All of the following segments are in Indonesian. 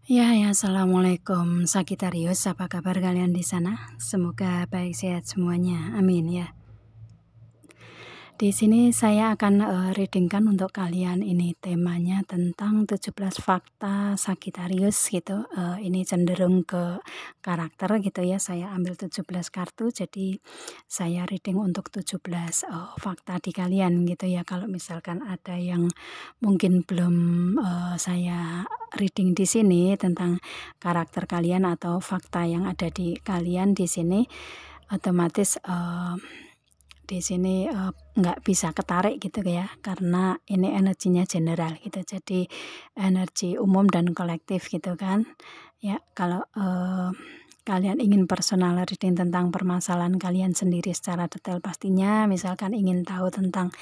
Ya, assalamualaikum Sagitarius, apa kabar kalian di sana? Semoga baik sehat semuanya, amin ya. Di sini saya akan reading-kan untuk kalian, ini temanya tentang 17 fakta Sagitarius gitu. Ini cenderung ke karakter gitu ya. Saya ambil 17 kartu, jadi saya reading untuk 17 fakta di kalian gitu ya. Kalau misalkan ada yang mungkin belum saya reading di sini tentang karakter kalian atau fakta yang ada di kalian di sini, otomatis di sini nggak bisa ketarik gitu ya, karena ini energinya general gitu, jadi energi umum dan kolektif gitu kan ya. Kalau kalian ingin personal reading tentang permasalahan kalian sendiri secara detail, pastinya misalkan ingin tahu tentang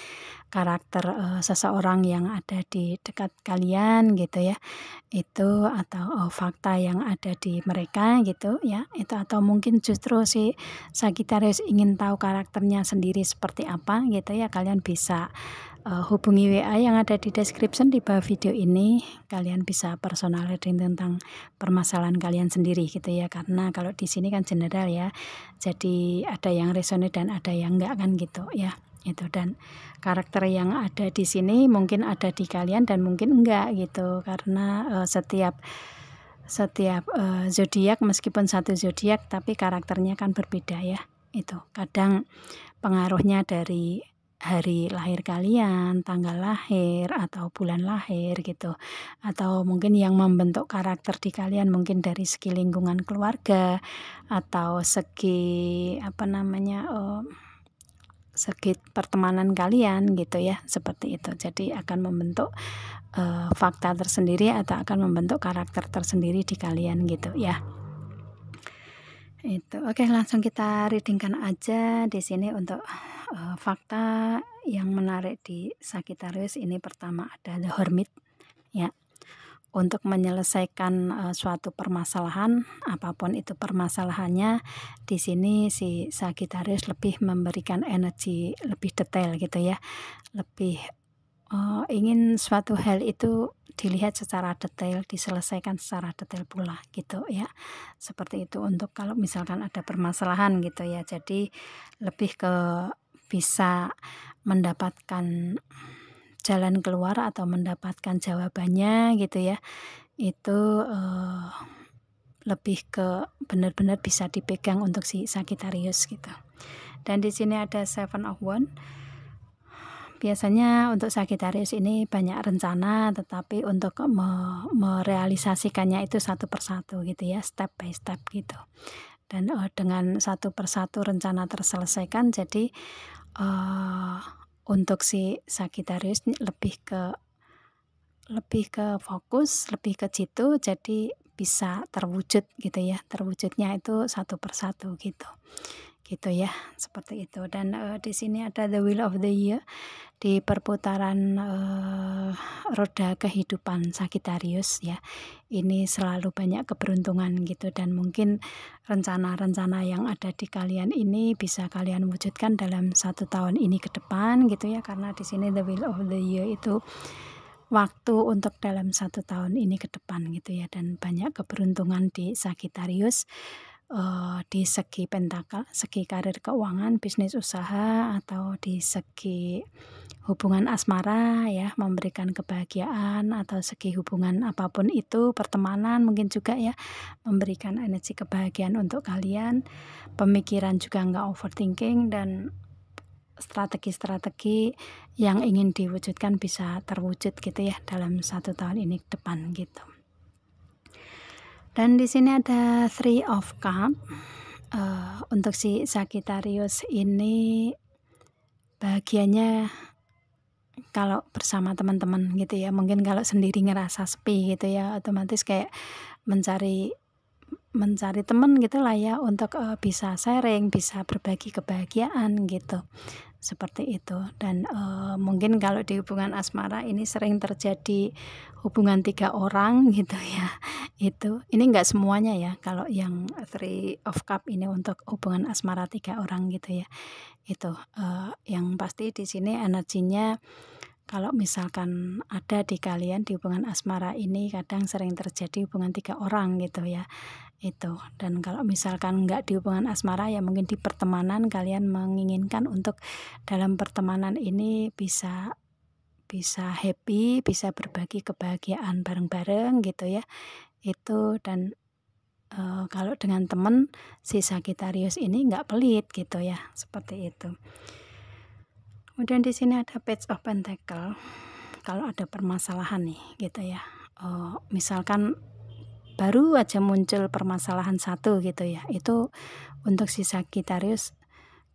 karakter seseorang yang ada di dekat kalian gitu ya, itu atau fakta yang ada di mereka gitu ya, itu atau mungkin justru si Sagitarius ingin tahu karakternya sendiri seperti apa gitu ya, kalian bisa hubungi WA yang ada di description di bawah video ini. Kalian bisa personal reading tentang permasalahan kalian sendiri gitu ya, karena kalau di sini kan general ya, jadi ada yang resonate dan ada yang enggak kan gitu ya. Itu, dan karakter yang ada di sini mungkin ada di kalian dan mungkin enggak gitu, karena setiap zodiak meskipun satu zodiak tapi karakternya kan berbeda ya. Itu kadang pengaruhnya dari hari lahir kalian, tanggal lahir atau bulan lahir gitu, atau mungkin yang membentuk karakter di kalian mungkin dari segi lingkungan keluarga atau segi segi pertemanan kalian gitu ya, seperti itu. Jadi akan membentuk fakta tersendiri atau akan membentuk karakter tersendiri di kalian gitu ya. Itu. Oke, langsung kita readingkan aja di sini untuk fakta yang menarik di Sagittarius ini. Pertama ada The Hermit ya. Untuk menyelesaikan suatu permasalahan, apapun itu permasalahannya, di sini si Sagittarius lebih memberikan energi lebih detail gitu ya, lebih ingin suatu hal itu dilihat secara detail, diselesaikan secara detail pula gitu ya. Seperti itu untuk kalau misalkan ada permasalahan gitu ya. Jadi lebih ke bisa mendapatkan jalan keluar atau mendapatkan jawabannya gitu ya. Itu lebih ke benar-benar bisa dipegang untuk si Sagittarius gitu. Dan di sini ada Seven of Wands. Biasanya untuk Sagittarius ini banyak rencana, tetapi untuk merealisasikannya itu satu persatu gitu ya, step by step gitu. Dan dengan satu persatu rencana terselesaikan, jadi untuk si Sagittarius lebih ke fokus, lebih ke jitu, jadi bisa terwujud gitu ya. Terwujudnya itu satu persatu gitu. Gitu ya, seperti itu. Dan di sini ada The Wheel of the Year di perputaran roda kehidupan Sagittarius ya. Ini selalu banyak keberuntungan gitu, dan mungkin rencana-rencana yang ada di kalian ini bisa kalian wujudkan dalam 1 tahun ini ke depan gitu ya, karena di sini The Wheel of the Year itu waktu untuk dalam 1 tahun ini ke depan gitu ya. Dan banyak keberuntungan di Sagittarius di segi pentakel, segi karir keuangan, bisnis usaha, atau di segi hubungan asmara ya, memberikan kebahagiaan, atau segi hubungan apapun itu, pertemanan mungkin juga ya, memberikan energi kebahagiaan untuk kalian. Pemikiran juga nggak overthinking, dan strategi-strategi yang ingin diwujudkan bisa terwujud gitu ya dalam 1 tahun ini ke depan gitu. Dan di sini ada Three of Cups. Untuk si Sagittarius ini bahagianya kalau bersama teman-teman gitu ya. Mungkin kalau sendiri ngerasa sepi gitu ya, otomatis kayak mencari teman gitulah ya, untuk bisa sharing, bisa berbagi kebahagiaan gitu. Seperti itu. Dan mungkin kalau di hubungan asmara ini sering terjadi hubungan 3 orang gitu ya. Itu ini enggak semuanya ya, kalau yang Three of Cup ini untuk hubungan asmara 3 orang gitu ya. Itu yang pasti di sini energinya kalau misalkan ada di kalian di hubungan asmara ini kadang sering terjadi hubungan 3 orang gitu ya, itu. Dan kalau misalkan nggak di hubungan asmara ya mungkin di pertemanan kalian menginginkan untuk dalam pertemanan ini bisa happy, bisa berbagi kebahagiaan bareng-bareng gitu ya, itu. Dan kalau dengan temen si Sagittarius ini nggak pelit gitu ya, seperti itu. Kemudian di sini ada Page of Pentacle. Kalau ada permasalahan nih gitu ya, misalkan baru aja muncul permasalahan satu gitu ya, itu untuk si Sagittarius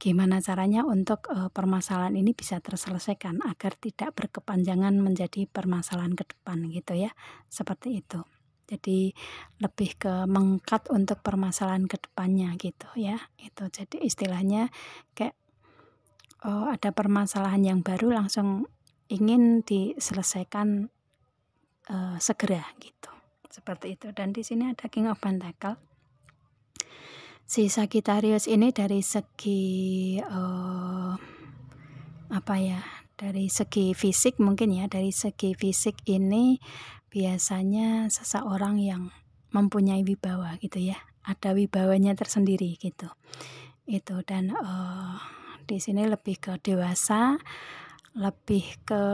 gimana caranya untuk permasalahan ini bisa terselesaikan agar tidak berkepanjangan menjadi permasalahan ke depan gitu ya, seperti itu. Jadi lebih ke mengkat untuk permasalahan ke depannya gitu ya, itu. Jadi istilahnya kayak ada permasalahan yang baru langsung ingin diselesaikan segera gitu, seperti itu. Dan di sini ada King of Pentacle. Si Sagittarius ini dari segi dari segi fisik mungkin ya, dari segi fisik ini biasanya seseorang yang mempunyai wibawa gitu ya, ada wibawanya tersendiri gitu, itu. Dan di sini lebih ke dewasa, lebih ke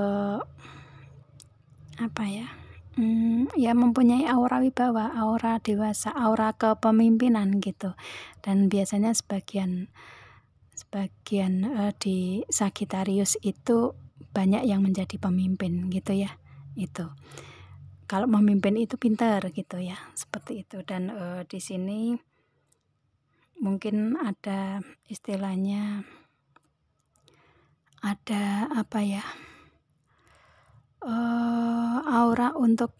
ya mempunyai aura wibawa, aura dewasa, aura kepemimpinan gitu. Dan biasanya sebagian di Sagittarius itu banyak yang menjadi pemimpin gitu ya, itu. Kalau memimpin itu pintar gitu ya, seperti itu. Dan di sini mungkin ada istilahnya ada aura untuk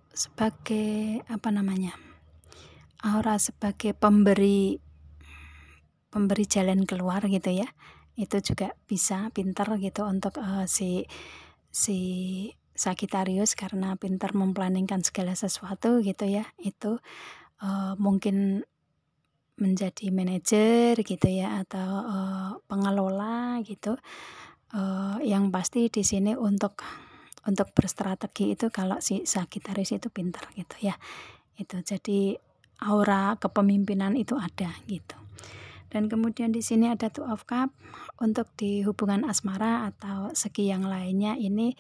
sebagai aura sebagai pemberi jalan keluar gitu ya, itu juga bisa pintar gitu untuk si Sagittarius, karena pintar memplanningkan segala sesuatu gitu ya, itu mungkin menjadi manajer gitu ya, atau pengelola gitu. Yang pasti di sini untuk berstrategi itu kalau si Sagittarius itu pintar gitu ya, itu. Jadi aura kepemimpinan itu ada gitu. Dan kemudian di sini ada Two of Cups. Untuk di hubungan asmara atau segi yang lainnya ini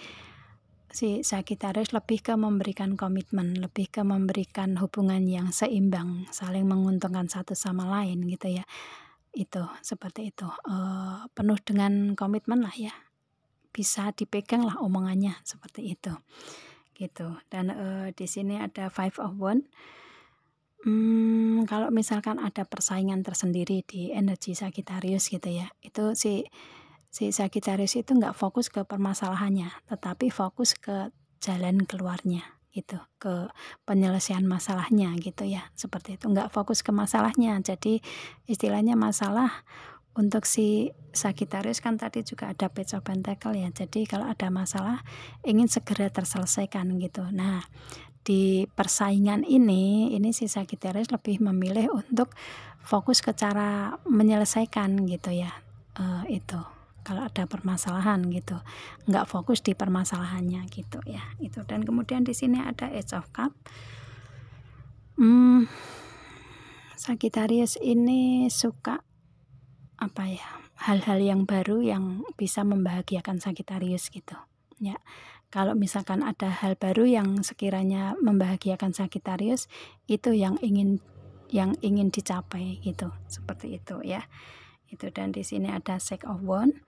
si Sagittarius lebih ke memberikan komitmen, lebih ke memberikan hubungan yang seimbang, saling menguntungkan satu sama lain gitu ya, itu. Seperti itu, penuh dengan komitmen lah ya, bisa dipegang lah omongannya, seperti itu gitu. Dan di sini ada Five of Wands. Kalau misalkan ada persaingan tersendiri di energi Sagittarius gitu ya, itu si Sagittarius itu nggak fokus ke permasalahannya, tetapi fokus ke jalan keluarnya gitu, ke penyelesaian masalahnya gitu ya, seperti itu. Nggak fokus ke masalahnya. Jadi istilahnya masalah untuk si Sagittarius kan tadi juga ada Page of Pentacle ya, jadi kalau ada masalah ingin segera terselesaikan gitu. Nah, di persaingan ini si Sagittarius lebih memilih untuk fokus ke cara menyelesaikan gitu ya, itu. Kalau ada permasalahan gitu, nggak fokus di permasalahannya gitu ya, itu. Dan kemudian di sini ada Ace of Cups. Sagittarius ini suka hal-hal yang baru yang bisa membahagiakan Sagittarius gitu ya. Kalau misalkan ada hal baru yang sekiranya membahagiakan Sagittarius, itu yang ingin dicapai gitu, seperti itu ya, itu. Dan di sini ada Six of Wands.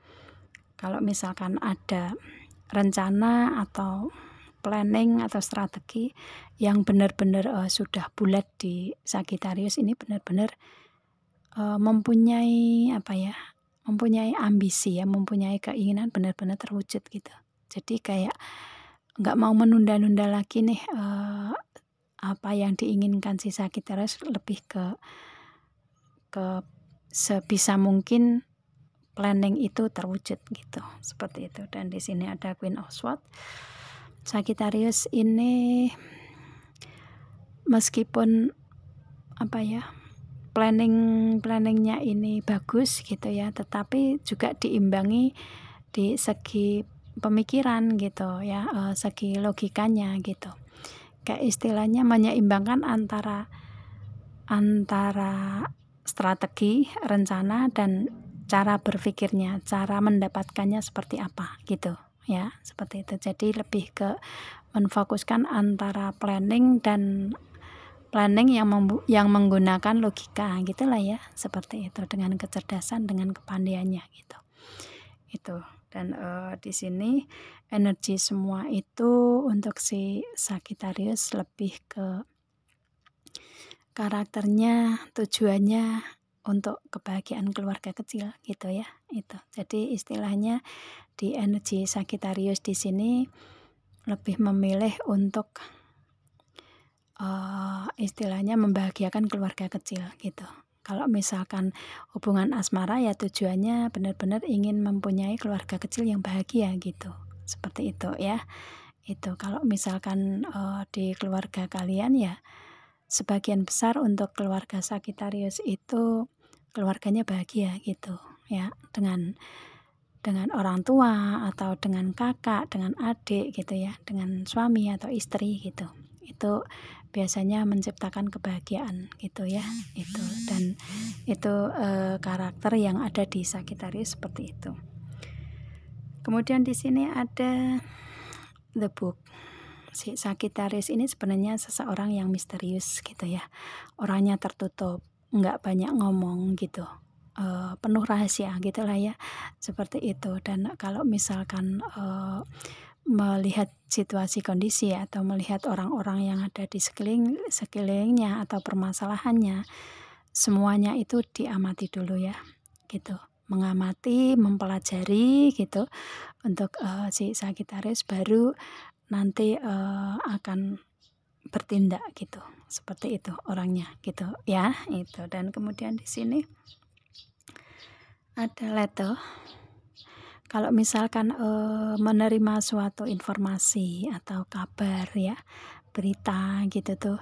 Kalau misalkan ada rencana atau planning atau strategi yang benar-benar sudah bulat di Sagittarius ini, benar-benar mempunyai mempunyai ambisi ya, mempunyai keinginan benar-benar terwujud gitu. Jadi kayak nggak mau menunda-nunda lagi nih apa yang diinginkan si Sagittarius, lebih ke sebisa mungkin planning itu terwujud gitu, seperti itu. Dan di sini ada Queen of Swords. Sagittarius ini meskipun planningnya ini bagus gitu ya, tetapi juga diimbangi di segi pemikiran gitu ya, segi logikanya gitu. Kayak istilahnya menyeimbangkan antara strategi, rencana, dan cara berpikirnya, cara mendapatkannya seperti apa gitu ya, seperti itu. Jadi lebih ke menfokuskan antara planning yang menggunakan logika gitulah ya, seperti itu, dengan kecerdasan, dengan kepandaiannya gitu. Itu. Dan di sini energi semua itu untuk si Sagittarius lebih ke karakternya, tujuannya untuk kebahagiaan keluarga kecil gitu ya. Itu. Jadi istilahnya di energi Sagittarius di sini lebih memilih untuk istilahnya membahagiakan keluarga kecil gitu. Kalau misalkan hubungan asmara ya tujuannya benar-benar ingin mempunyai keluarga kecil yang bahagia gitu. Seperti itu ya. Itu kalau misalkan di keluarga kalian ya sebagian besar untuk keluarga Sagittarius itu keluarganya bahagia gitu ya, dengan orang tua atau dengan kakak, dengan adik gitu ya, dengan suami atau istri gitu. Itu biasanya menciptakan kebahagiaan gitu ya. Itu, dan itu karakter yang ada di Sagittarius seperti itu. Kemudian di sini ada The Book. Si Sagittarius ini sebenarnya seseorang yang misterius gitu ya, orangnya tertutup, nggak banyak ngomong gitu, penuh rahasia gitulah ya, seperti itu. Dan kalau misalkan melihat situasi kondisi atau melihat orang-orang yang ada di sekelilingnya atau permasalahannya, semuanya itu diamati dulu ya gitu, mengamati, mempelajari gitu untuk si Sagittarius, baru nanti akan bertindak gitu, seperti itu orangnya gitu ya. Itu. Dan kemudian di sini ada Leto. Kalau misalkan menerima suatu informasi atau kabar ya, berita gitu tuh,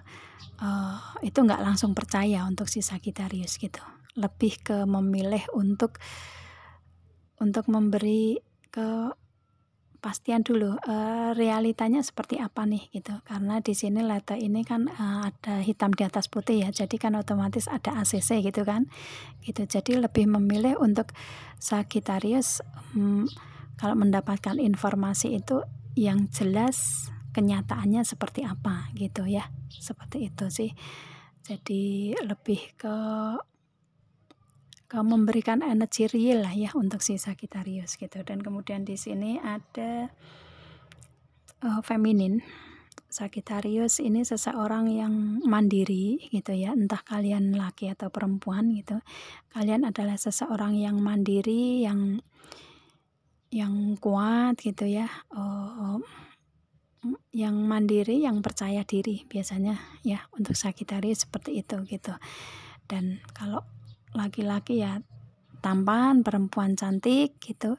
itu nggak langsung percaya untuk si Sagittarius gitu, lebih ke memilih untuk memberi kepastian dulu realitanya seperti apa nih gitu. Karena di sini Leto ini kan ada hitam di atas putih ya, jadi kan otomatis ada ACC gitu kan gitu. Jadi lebih memilih untuk Sagittarius kalau mendapatkan informasi itu yang jelas kenyataannya seperti apa gitu ya, seperti itu sih. Jadi lebih ke memberikan energi real lah ya untuk si Sagittarius gitu. Dan kemudian di sini ada feminin. Sagittarius ini seseorang yang mandiri gitu ya, entah kalian laki atau perempuan gitu. Kalian adalah seseorang yang mandiri, yang kuat gitu ya, yang mandiri, yang percaya diri biasanya ya, untuk Sagittarius seperti itu gitu. Dan kalau laki-laki ya tampan, perempuan cantik gitu,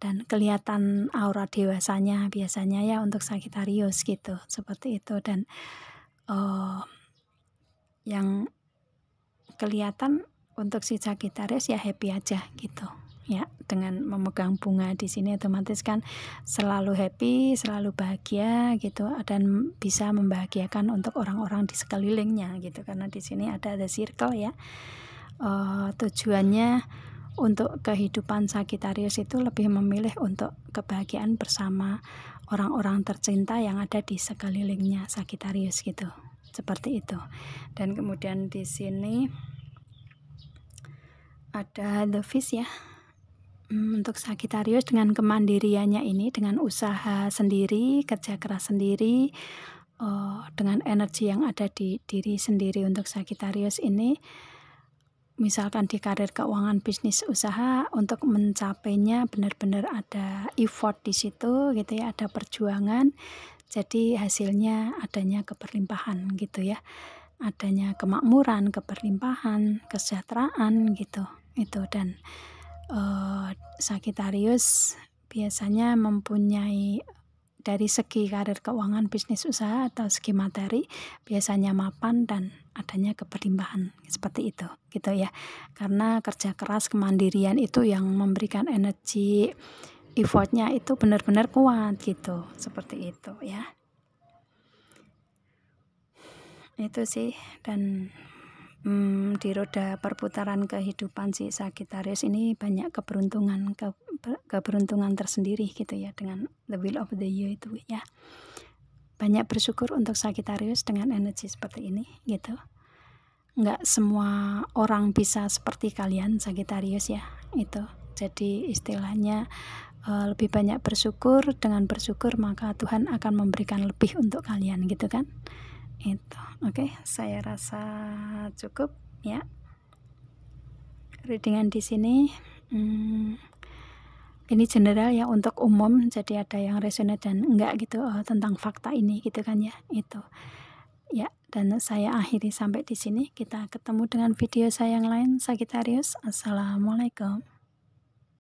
dan kelihatan aura dewasanya biasanya ya untuk Sagittarius gitu, seperti itu. Dan yang kelihatan untuk si Sagittarius ya happy aja gitu ya, dengan memegang bunga di sini otomatis kan selalu happy, selalu bahagia gitu, dan bisa membahagiakan untuk orang-orang di sekelilingnya gitu. Karena di sini ada the circle ya, tujuannya untuk kehidupan Sagittarius itu lebih memilih untuk kebahagiaan bersama orang-orang tercinta yang ada di sekelilingnya Sagittarius gitu, seperti itu. Dan kemudian di sini ada the Fish ya. Untuk Sagittarius dengan kemandiriannya ini, dengan usaha sendiri, kerja keras sendiri, dengan energi yang ada di diri sendiri untuk Sagittarius ini, misalkan di karir, keuangan, bisnis, usaha, untuk mencapainya benar-benar ada effort di situ gitu ya, ada perjuangan. Jadi hasilnya adanya keberlimpahan gitu ya, adanya kemakmuran, keberlimpahan, kesejahteraan gitu. Itu. Dan Sagittarius biasanya mempunyai dari segi karir, keuangan, bisnis, usaha atau segi materi biasanya mapan dan adanya keberlimpahan seperti itu gitu ya. Karena kerja keras, kemandirian itu yang memberikan energi effortnya itu benar-benar kuat gitu, seperti itu ya. Itu sih. Dan di roda perputaran kehidupan si Sagittarius ini banyak keberuntungan tersendiri gitu ya, dengan the wheel of the year itu ya. Banyak bersyukur untuk Sagittarius dengan energi seperti ini gitu. Nggak semua orang bisa seperti kalian Sagittarius ya, itu. Jadi istilahnya lebih banyak bersyukur. Dengan bersyukur maka Tuhan akan memberikan lebih untuk kalian gitu kan. Itu. Oke, saya rasa cukup ya readingan di sini. Ini general ya, untuk umum, jadi ada yang resonate dan enggak gitu tentang fakta ini gitu kan ya. Itu ya. Dan saya akhiri sampai di sini. Kita ketemu dengan video saya yang lain Sagittarius. Assalamualaikum.